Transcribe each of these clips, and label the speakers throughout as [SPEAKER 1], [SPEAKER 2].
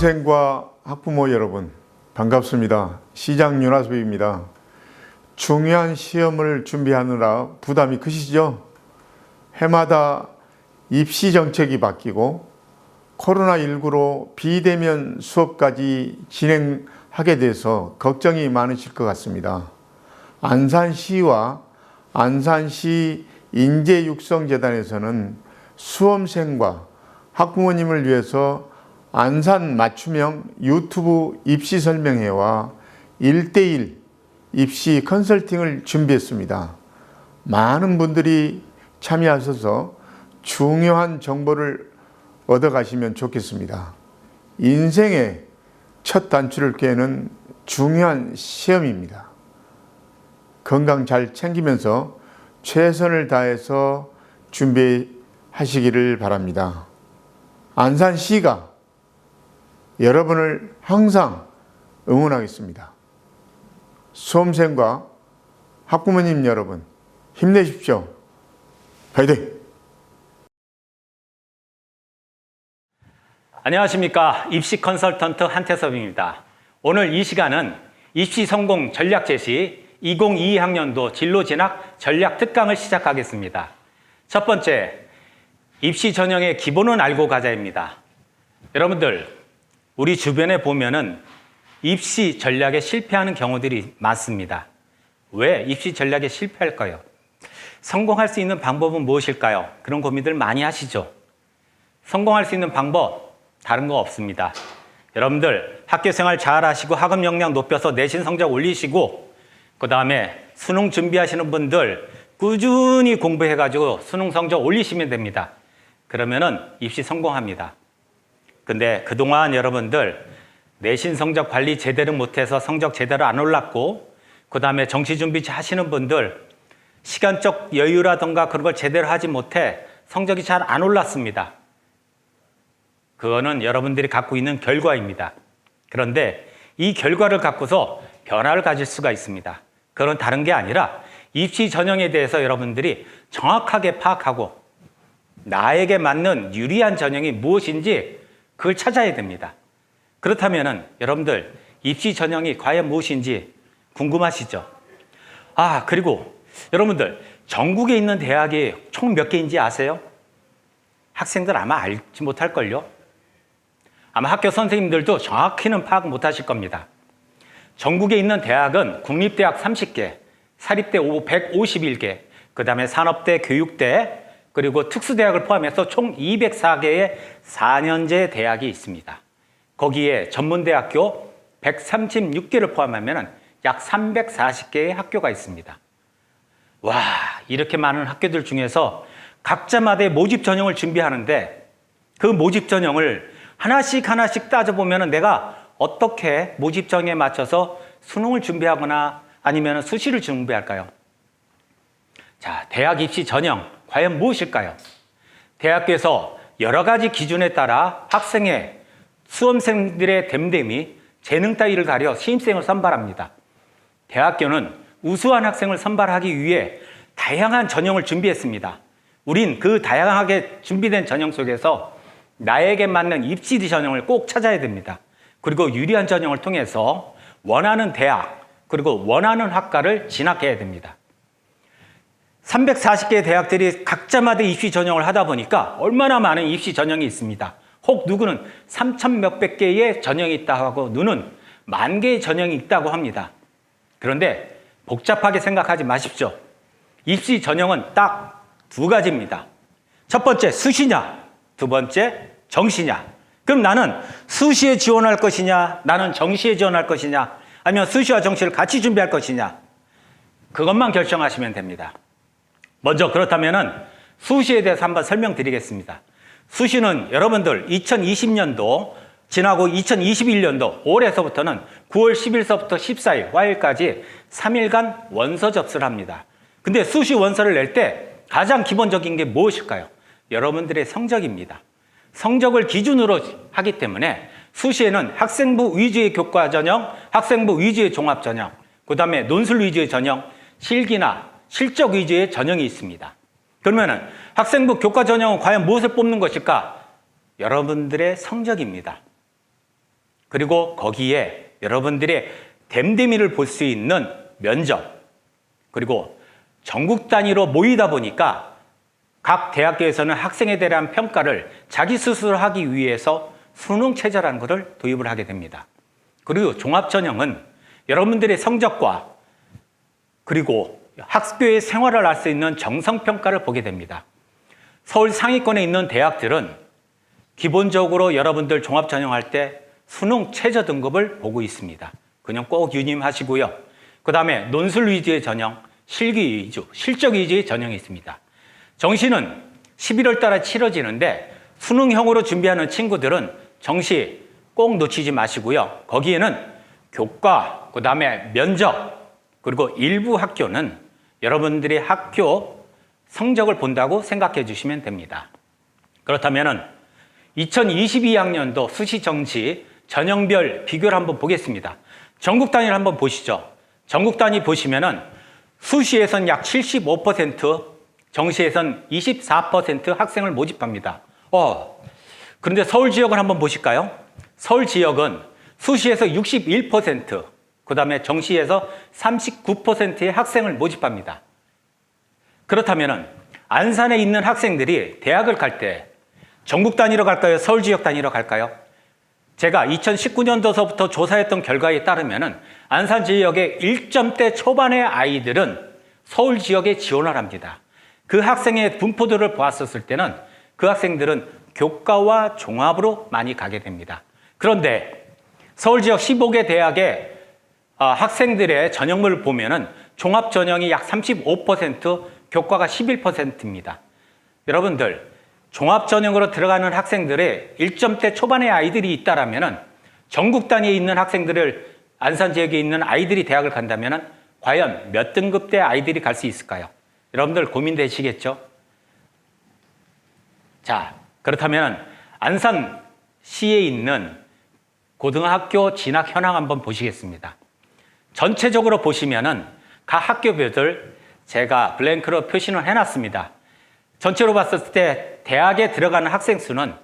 [SPEAKER 1] 수험생과 학부모 여러분 반갑습니다. 시장 윤하섭입니다. 중요한 시험을 준비하느라 부담이 크시죠? 해마다 입시 정책이 바뀌고 코로나19로 비대면 수업까지 진행하게 돼서 걱정이 많으실 것 같습니다. 안산시와 안산시 인재육성재단에서는 수험생과 학부모님을 위해서 안산 맞춤형 유튜브 입시 설명회와 1:1 입시 컨설팅을 준비했습니다. 많은 분들이 참여하셔서 중요한 정보를 얻어가시면 좋겠습니다. 인생의 첫 단추를 꿰는 중요한 시험입니다. 건강 잘 챙기면서 최선을 다해서 준비하시기를 바랍니다. 안산시가 여러분을 항상 응원하겠습니다. 수험생과 학부모님 여러분 힘내십시오. 파이팅!
[SPEAKER 2] 안녕하십니까. 입시 컨설턴트 한태섭입니다. 오늘 이 시간은 입시 성공 전략 제시 2022학년도 진로 진학 전략 특강을 시작하겠습니다. 첫 번째, 입시 전형의 기본은 알고 가자입니다. 여러분들, 우리 주변에 보면은 입시 전략에 실패하는 경우들이 많습니다. 왜 입시 전략에 실패할까요? 성공할 수 있는 방법은 무엇일까요? 그런 고민들 많이 하시죠? 성공할 수 있는 방법, 다른 거 없습니다. 여러분들 학교 생활 잘 하시고 학업 역량 높여서 내신 성적 올리시고 그 다음에 수능 준비하시는 분들 꾸준히 공부해가지고 수능 성적 올리시면 됩니다. 그러면은 입시 성공합니다. 근데 그동안 여러분들 내신 성적 관리 제대로 못해서 성적 제대로 안 올랐고 그 다음에 정시 준비 하시는 분들 시간적 여유라던가 그런 걸 제대로 하지 못해 성적이 잘 안 올랐습니다. 그거는 여러분들이 갖고 있는 결과입니다. 그런데 이 결과를 갖고서 변화를 가질 수가 있습니다. 그건 다른 게 아니라 입시 전형에 대해서 여러분들이 정확하게 파악하고 나에게 맞는 유리한 전형이 무엇인지 그걸 찾아야 됩니다. 그렇다면은 여러분들 입시 전형이 과연 무엇인지 궁금하시죠? 그리고 여러분들 전국에 있는 대학이 총 몇 개인지 아세요? 학생들 아마 알지 못할걸요? 아마 학교 선생님들도 정확히는 파악 못하실 겁니다. 전국에 있는 대학은 국립대학 30개, 사립대 151개, 그 다음에 산업대, 교육대, 그리고 특수대학을 포함해서 총 204개의 4년제 대학이 있습니다. 거기에 전문대학교 136개를 포함하면 약 340개의 학교가 있습니다. 와, 이렇게 많은 학교들 중에서 각자마다의 모집 전형을 준비하는데 그 모집 전형을 하나씩 따져보면 내가 어떻게 모집 전형에 맞춰서 수능을 준비하거나 아니면 수시를 준비할까요? 자, 대학 입시 전형 과연 무엇일까요? 대학교에서 여러 가지 기준에 따라 학생의 수험생들의 됨됨이 재능 따위를 가려 신입생을 선발합니다. 대학교는 우수한 학생을 선발하기 위해 다양한 전형을 준비했습니다. 우린 그 다양하게 준비된 전형 속에서 나에게 맞는 입시 전형을 꼭 찾아야 됩니다. 그리고 유리한 전형을 통해서 원하는 대학 그리고 원하는 학과를 진학해야 됩니다. 340개의 대학들이 각자마다 입시 전형을 하다 보니까 얼마나 많은 입시 전형이 있습니다. 혹 누구는 3,000 몇백 개의 전형이 있다고 하고 누는 10,000개의 전형이 있다고 합니다. 그런데 복잡하게 생각하지 마십시오. 입시 전형은 딱 두 가지입니다. 첫 번째 수시냐, 두 번째 정시냐. 그럼 나는 수시에 지원할 것이냐, 나는 정시에 지원할 것이냐, 아니면 수시와 정시를 같이 준비할 것이냐, 그것만 결정하시면 됩니다. 먼저 그렇다면은 수시에 대해서 한번 설명드리겠습니다. 수시는 여러분들 2020년도 지나고 2021년도 올해서부터는 9월 10일서부터 14일 화요일까지 3일간 원서 접수를 합니다. 근데 수시 원서를 낼 때 가장 기본적인 게 무엇일까요? 여러분들의 성적입니다. 성적을 기준으로 하기 때문에 수시에는 학생부 위주의 교과 전형, 학생부 위주의 종합 전형, 그 다음에 논술 위주의 전형, 실기나 실적 위주의 전형이 있습니다. 그러면은 학생부 교과 전형은 과연 무엇을 뽑는 것일까? 여러분들의 성적입니다. 그리고 거기에 여러분들의 됨됨이를 볼 수 있는 면접, 그리고 전국 단위로 모이다 보니까 각 대학교에서는 학생에 대한 평가를 자기 스스로 하기 위해서 수능 체제라는 것을 도입을 하게 됩니다. 그리고 종합전형은 여러분들의 성적과 그리고 학교의 생활을 알 수 있는 정성평가를 보게 됩니다. 서울 상위권에 있는 대학들은 기본적으로 여러분들 종합전형할 때 수능 최저 등급을 보고 있습니다. 그냥 꼭 유념하시고요. 그 다음에 논술 위주의 전형, 실기 위주, 실적 위주의 전형이 있습니다. 정시는 11월 달에 치러지는데 수능형으로 준비하는 친구들은 정시 꼭 놓치지 마시고요. 거기에는 교과, 그 다음에 면접, 그리고 일부 학교는 여러분들이 학교 성적을 본다고 생각해 주시면 됩니다. 그렇다면 2022학년도 수시 정시 전형별 비교를 한번 보겠습니다. 전국 단위를 한번 보시죠. 전국 단위 보시면은 수시에선 약 75%, 정시에선 24% 학생을 모집합니다. 그런데 서울 지역을 한번 보실까요? 서울 지역은 수시에서 61%, 그 다음에 정시에서 39%의 학생을 모집합니다. 그렇다면 안산에 있는 학생들이 대학을 갈 때 전국 단위로 갈까요? 서울 지역 단위로 갈까요? 제가 2019년도서부터 조사했던 결과에 따르면 안산 지역의 1점대 초반의 아이들은 서울 지역에 지원을 합니다. 그 학생의 분포도를 보았었을 때는 그 학생들은 교과와 종합으로 많이 가게 됩니다. 그런데 서울 지역 15개 대학의 학생들의 전형물을 보면은 종합 전형이 약 35%, 교과가 11%입니다. 여러분들, 종합 전형으로 들어가는 학생들의 1점대 초반의 아이들이 있다라면은 전국 단위에 있는 학생들을 안산 지역에 있는 아이들이 대학을 간다면은 과연 몇 등급대 아이들이 갈 수 있을까요? 여러분들 고민되시겠죠? 자, 그렇다면 안산시에 있는 고등학교 진학 현황 한번 보시겠습니다. 전체적으로 보시면은 각 학교별 제가 블랭크로 표시를 해놨습니다. 전체로 봤을 때 대학에 들어가는 학생 수는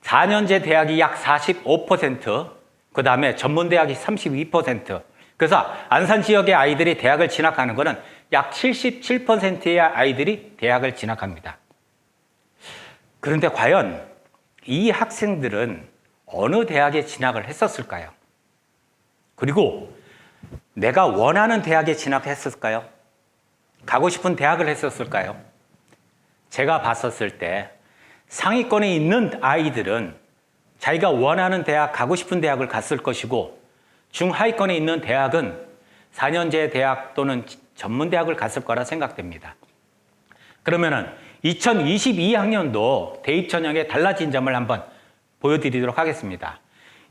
[SPEAKER 2] 4년제 대학이 약 45%, 그 다음에 전문대학이 32%. 그래서 안산 지역의 아이들이 대학을 진학하는 것은 약 77%의 아이들이 대학을 진학합니다. 그런데 과연 이 학생들은 어느 대학에 진학을 했었을까요? 그리고 내가 원하는 대학에 진학했을까요? 가고 싶은 대학을 했었을까요? 제가 봤었을 때 상위권에 있는 아이들은 자기가 원하는 대학, 가고 싶은 대학을 갔을 것이고 중하위권에 있는 대학은 4년제 대학 또는 전문대학을 갔을 거라 생각됩니다. 그러면은 2022학년도 대입 전형에 달라진 점을 한번 보여드리도록 하겠습니다.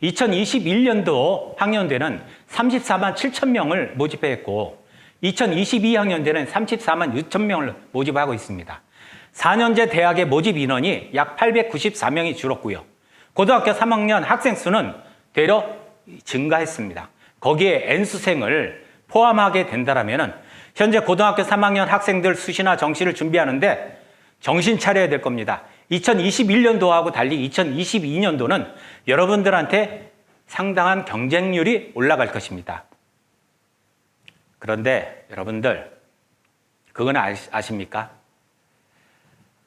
[SPEAKER 2] 2021년도 학년대는 34만 7천 명을 모집했고 2022학년대는 34만 6천 명을 모집하고 있습니다. 4년제 대학의 모집 인원이 약 894명이 줄었고요. 고등학교 3학년 학생 수는 되려 증가했습니다. 거기에 N수생을 포함하게 된다면 현재 고등학교 3학년 학생들 수시나 정시를 준비하는데 정신 차려야 될 겁니다. 2021년도하고 달리 2022년도는 여러분들한테 상당한 경쟁률이 올라갈 것입니다. 그런데 여러분들, 그건 아십니까?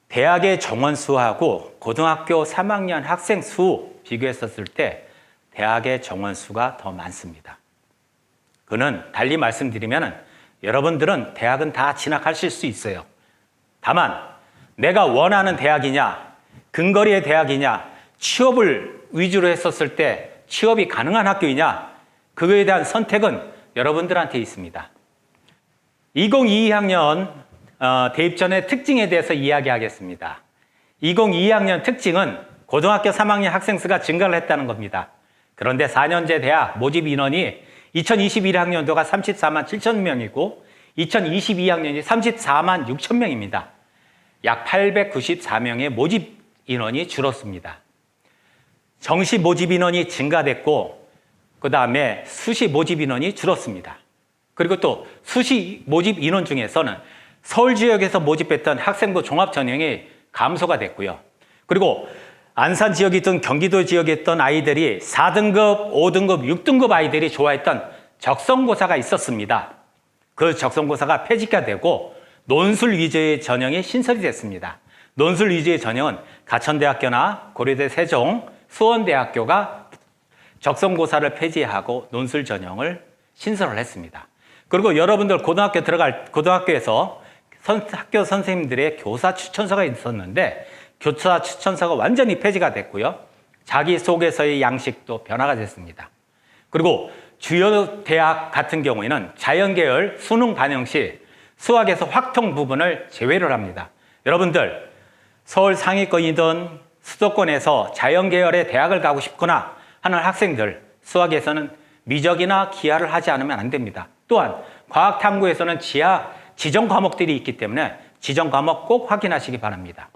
[SPEAKER 2] 대학의 정원 수하고 고등학교 3학년 학생 수 비교했었을 때 대학의 정원 수가 더 많습니다. 그는 달리 말씀드리면 여러분들은 대학은 다 진학하실 수 있어요. 다만 내가 원하는 대학이냐, 근거리의 대학이냐, 취업을 위주로 했었을 때 취업이 가능한 학교이냐, 그거에 대한 선택은 여러분들한테 있습니다. 2022학년 대입 전의 특징에 대해서 이야기하겠습니다. 2022학년 특징은 고등학교 3학년 학생 수가 증가를 했다는 겁니다. 그런데 4년제 대학 모집 인원이 2021학년도가 34만 7천 명이고 2022학년이 34만 6천 명입니다. 약 894명의 모집 인원이 줄었습니다. 정시 모집 인원이 증가됐고 그 다음에 수시 모집 인원이 줄었습니다. 그리고 또 수시 모집 인원 중에서는 서울 지역에서 모집했던 학생부 종합 전형이 감소가 됐고요. 그리고 안산 지역에 있던 경기도 지역에 있던 아이들이 4등급, 5등급, 6등급 아이들이 좋아했던 적성고사가 있었습니다. 그 적성고사가 폐지가 되고 논술 위주의 전형이 신설이 됐습니다. 논술 위주의 전형은 가천대학교나 고려대 세종, 수원대학교가 적성고사를 폐지하고 논술 전형을 신설을 했습니다. 그리고 여러분들 고등학교에서 학교 선생님들의 교사 추천서가 있었는데 교사 추천서가 완전히 폐지가 됐고요. 자기소개서의 양식도 변화가 됐습니다. 그리고 주요 대학 같은 경우에는 자연계열 수능 반영 시 수학에서 확통 부분을 제외를 합니다. 여러분들 서울 상위권이든 수도권에서 자연계열의 대학을 가고 싶거나 하는 학생들 수학에서는 미적이나 기하를 하지 않으면 안 됩니다. 또한 과학탐구에서는 지정 과목들이 있기 때문에 지정 과목 꼭 확인하시기 바랍니다.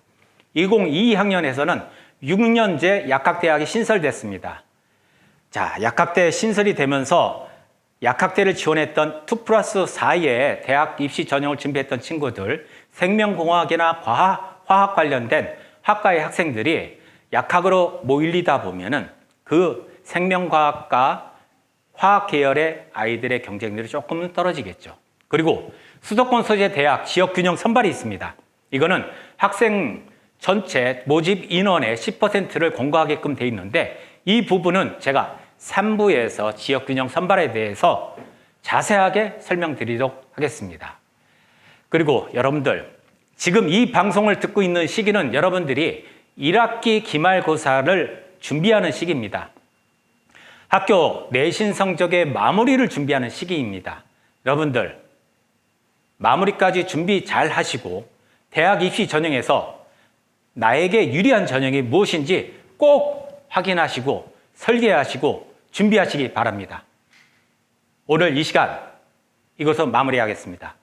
[SPEAKER 2] 2022학년에서는 6년제 약학대학이 신설됐습니다. 자, 약학대 신설이 되면서 약학대를 지원했던 2+4의 대학 입시 전형을 준비했던 친구들, 생명공학이나 화학 관련된 학과의 학생들이 약학으로 몰리다 보면은 그 생명과학과 화학 계열의 아이들의 경쟁률이 조금은 떨어지겠죠. 그리고 수도권 소재 대학 지역균형 선발이 있습니다. 이거는 학생 전체 모집 인원의 10%를 공고하게끔 돼 있는데 이 부분은 제가 3부에서 지역균형 선발에 대해서 자세하게 설명드리도록 하겠습니다. 그리고 여러분들 지금 이 방송을 듣고 있는 시기는 여러분들이 1학기 기말고사를 준비하는 시기입니다. 학교 내신 성적의 마무리를 준비하는 시기입니다. 여러분들 마무리까지 준비 잘 하시고 대학 입시 전형에서 나에게 유리한 전형이 무엇인지 꼭 확인하시고 설계하시고 준비하시기 바랍니다. 오늘 이 시간 이것으로 마무리하겠습니다.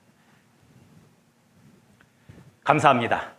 [SPEAKER 2] 감사합니다.